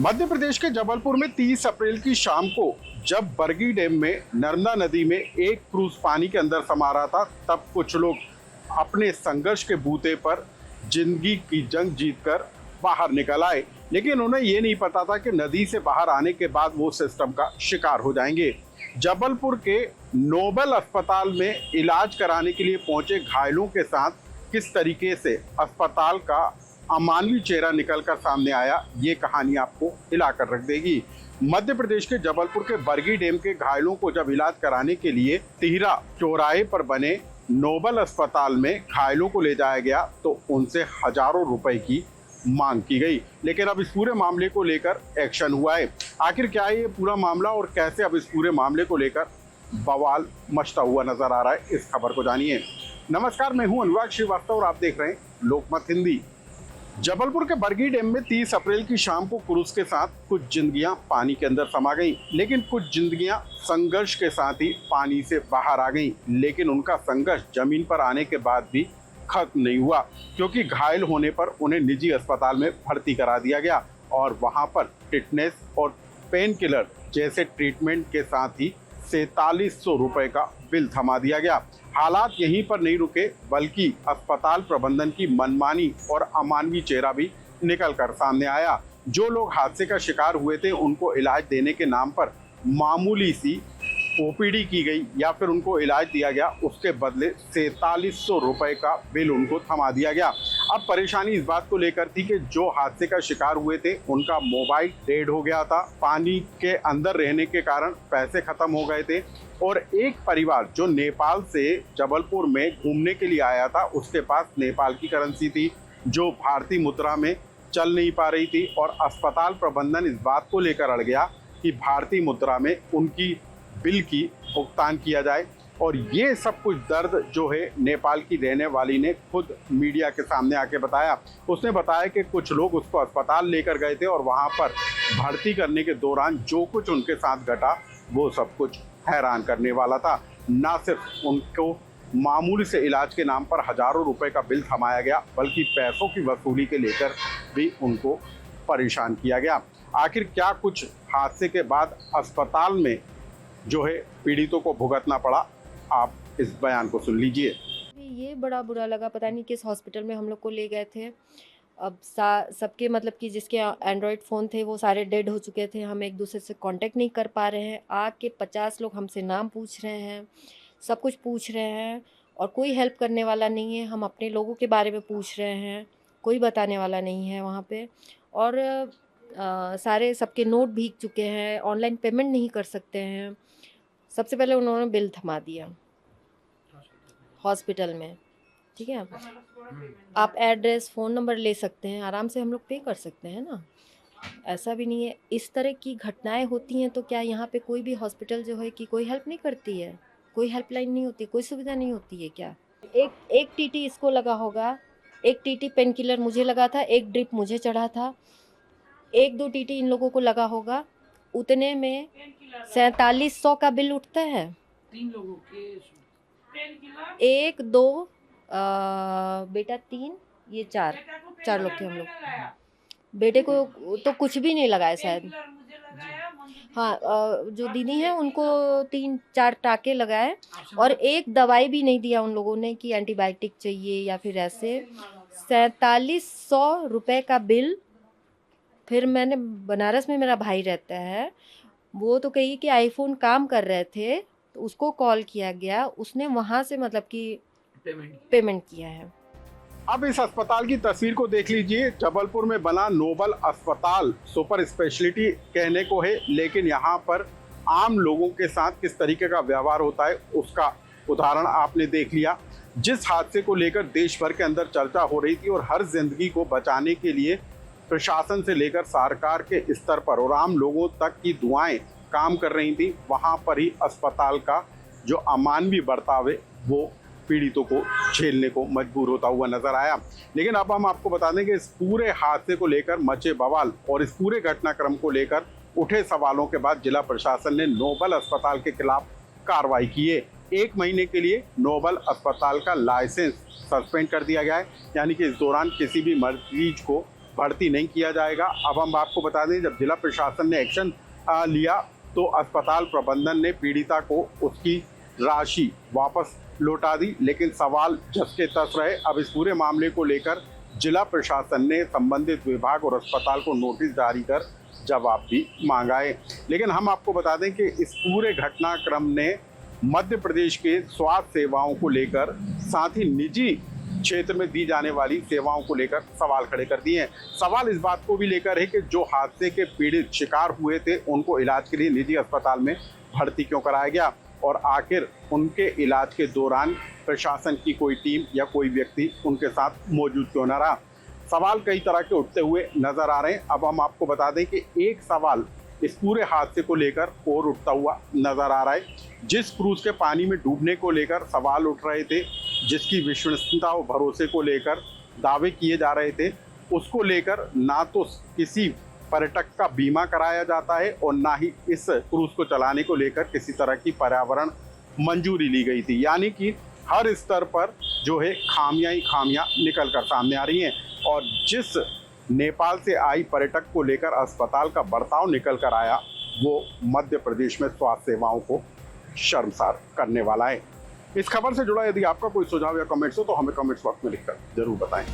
मध्य प्रदेश के जबलपुर में 30 अप्रैल की शाम को जब बरगी डैम में नर्मदा नदी में एक क्रूज पानी के अंदर समा रहा था, तब कुछ लोग अपने संघर्ष के बूते पर जिंदगी की जंग जीतकर बाहर निकल आए। लेकिन उन्हें ये नहीं पता था कि नदी से बाहर आने के बाद वो सिस्टम का शिकार हो जाएंगे। जबलपुर के नोबल अस्पताल में इलाज कराने के लिए पहुंचे घायलों के साथ किस तरीके से अस्पताल का अमानवीय चेहरा निकलकर सामने आया, ये कहानी आपको हिलाकर रख देगी। मध्य प्रदेश के जबलपुर के बरगी डैम के घायलों को जब इलाज कराने के लिए तिहरा चौराहे पर बने नोबल अस्पताल में घायलों को ले जाया गया तो उनसे हजारों रुपए की मांग की गई। लेकिन अब इस पूरे मामले को लेकर एक्शन हुआ है। आखिर क्या है ये पूरा मामला और कैसे अब इस पूरे मामले को लेकर बवाल मचता हुआ नजर आ रहा है, इस खबर को जानिए। नमस्कार, मैं हूं अनुराग श्रीवास्तव और आप देख रहे हैं लोकमत हिंदी। जबलपुर के बरगी डैम में 30 अप्रैल की शाम को क्रूज के साथ कुछ जिंदगियां पानी के अंदर समा गईं, लेकिन कुछ जिंदगियां संघर्ष के साथ ही पानी से बाहर आ गईं। लेकिन उनका संघर्ष जमीन पर आने के बाद भी खत्म नहीं हुआ, क्योंकि घायल होने पर उन्हें निजी अस्पताल में भर्ती करा दिया गया और वहां पर टिटनेस और पेन किलर जैसे ट्रीटमेंट के साथ ही 4300 रुपए का बिल थमा दिया गया। हालात यहीं पर नहीं रुके, बल्कि अस्पताल प्रबंधन की मनमानी और अमानवीय चेहरा भी निकल कर सामने आया। जो लोग हादसे का शिकार हुए थे उनको इलाज देने के नाम पर मामूली सी ओपीडी की गई या फिर उनको इलाज दिया गया, उसके बदले 4300 रुपए का बिल उनको थमा दिया गया। अब परेशानी इस बात को लेकर थी कि जो हादसे का शिकार हुए थे उनका मोबाइल डेड हो गया था, पानी के अंदर रहने के कारण पैसे खत्म हो गए थे और एक परिवार जो नेपाल से जबलपुर में घूमने के लिए आया था, उसके पास नेपाल की करेंसी थी जो भारतीय मुद्रा में चल नहीं पा रही थी और अस्पताल प्रबंधन इस बात को लेकर अड़ गया कि भारतीय मुद्रा में उनकी बिल की भुगतान किया जाए। और ये सब कुछ दर्द जो है नेपाल की रहने वाली ने खुद मीडिया के सामने आके बताया। उसने बताया कि कुछ लोग उसको अस्पताल लेकर गए थे और वहाँ पर भर्ती करने के दौरान जो कुछ उनके साथ घटा वो सब कुछ हैरान करने वाला था। ना सिर्फ उनको मामूली से इलाज के नाम पर हजारों रुपए का बिल थमाया गया, बल्कि पैसों की वसूली के लेकर भी उनको परेशान किया गया। आखिर क्या कुछ हादसे के बाद अस्पताल में जो है पीड़ितों को भुगतना पड़ा, आप इस बयान को सुन लीजिए। ये बड़ा बुरा लगा, पता नहीं किस हॉस्पिटल में हम लोग को ले गए थे। अब सबके मतलब कि जिसके एंड्रॉयड फ़ोन थे वो सारे डेड हो चुके थे। हम एक दूसरे से कांटेक्ट नहीं कर पा रहे हैं। आके 50 लोग हमसे नाम पूछ रहे हैं, सब कुछ पूछ रहे हैं और कोई हेल्प करने वाला नहीं है। हम अपने लोगों के बारे में पूछ रहे हैं, कोई बताने वाला नहीं है वहाँ पे। और सारे सबके नोट भीग चुके हैं, ऑनलाइन पेमेंट नहीं कर सकते हैं। सबसे पहले उन्होंने बिल थमा दिया हॉस्पिटल में, ठीक है। आप एड्रेस, फ़ोन नंबर ले सकते हैं, आराम से हम लोग पे कर सकते हैं ना, ऐसा भी नहीं है। इस तरह की घटनाएं होती हैं तो क्या यहाँ पे कोई भी हॉस्पिटल जो है कि कोई हेल्प नहीं करती है, कोई हेल्पलाइन नहीं होती, कोई सुविधा नहीं होती है क्या? एक टीटी इसको लगा होगा, एक टीटी पेन किलर मुझे लगा था, एक ड्रिप मुझे चढ़ा था, 1-2 टीटी इन लोगों को लगा होगा। उतने में 4700 का बिल उठता है। 3 लोगों के 1, 2 बेटा 3, ये 4 लोग थे हम लोग। बेटे को तो कुछ भी नहीं लगाया शायद। हाँ, जो दीदी हैं उनको 3-4 टाके लगाए और एक दवाई भी नहीं दिया उन लोगों ने कि एंटीबायोटिक चाहिए या फिर ऐसे। 4700 रुपये का बिल। फिर मैंने, बनारस में मेरा भाई रहता है, वो तो कही कि आईफोन काम कर रहे थे तो उसको कॉल किया गया, उसने वहाँ से मतलब कि पेमेंट किया है। अब इस अस्पताल की तस्वीर को देख लीजिए। जबलपुर में बना नोबल अस्पताल सुपर स्पेशलिटी कहने को है, लेकिन यहाँ पर आम लोगों के साथ किस तरीके का व्यवहार होता है उसका उदाहरण आपने देख लिया। जिस हादसे को लेकर देश भर के अंदर चर्चा हो रही थी और हर जिंदगी को बचाने के लिए प्रशासन से लेकर सरकार के स्तर पर और आम लोगों तक की दुआएं काम कर रही थी, वहां पर ही अस्पताल का जो अमानवीय बर्ताव है वो पीड़ितों को झेलने को मजबूर होता हुआ नजर आया। लेकिन अब हम आपको बता दें कि इस पूरे हादसे को लेकर मचे बवाल और इस पूरे घटनाक्रम को लेकर उठे सवालों के बाद जिला प्रशासन ने नोबल अस्पताल के खिलाफ कार्रवाई की है। 1 महीने के लिए नोबल अस्पताल का लाइसेंस सस्पेंड कर दिया गया है, यानी कि इस दौरान किसी भी मरीज को भर्ती नहीं किया जाएगा। अब हम आपको बता दें, जब जिला प्रशासन ने एक्शन लिया तो अस्पताल प्रबंधन ने पीड़िता को उसकी राशि वापस लौटा दी, लेकिन सवाल जस के तस रहे। अब इस पूरे मामले को लेकर जिला प्रशासन ने संबंधित विभाग और अस्पताल को नोटिस जारी कर जवाब भी मांगा है। लेकिन हम आपको बता दें कि इस पूरे घटनाक्रम ने मध्य प्रदेश के स्वास्थ्य सेवाओं को लेकर, साथ ही निजी क्षेत्र में दी जाने वाली सेवाओं को लेकर सवाल खड़े कर दिए हैं। सवाल इस बात को भी लेकर है कि जो हादसे के पीड़ित शिकार हुए थे उनको इलाज के लिए निजी अस्पताल में भर्ती क्यों कराया गया, और आखिर उनके इलाज के दौरान प्रशासन की कोई टीम या कोई व्यक्ति उनके साथ मौजूद क्यों न रहा। सवाल कई तरह के उठते हुए नजर आ रहे हैं। अब हम आपको बता दें कि एक सवाल इस पूरे हादसे को लेकर और उठता हुआ नजर आ रहा है। जिस क्रूज के पानी में डूबने को लेकर सवाल उठ रहे थे, जिसकी विश्वसनीयता और भरोसे को लेकर दावे किए जा रहे थे, उसको लेकर ना तो किसी पर्यटक का बीमा कराया जाता है और ना ही इस क्रूज को चलाने को लेकर किसी तरह की पर्यावरण मंजूरी ली गई थी। यानी कि हर स्तर पर जो है खामियां ही खामियां निकल कर सामने आ रही हैं, और जिस नेपाल से आई पर्यटक को लेकर अस्पताल का बर्ताव निकल कर आया, वो मध्य प्रदेश में स्वास्थ्य सेवाओं को शर्मसार करने वाला है। इस खबर से जुड़ा यदि आपका कोई सुझाव या कमेंट्स हो तो हमें कमेंट्स बॉक्स में लिखकर जरूर बताएं।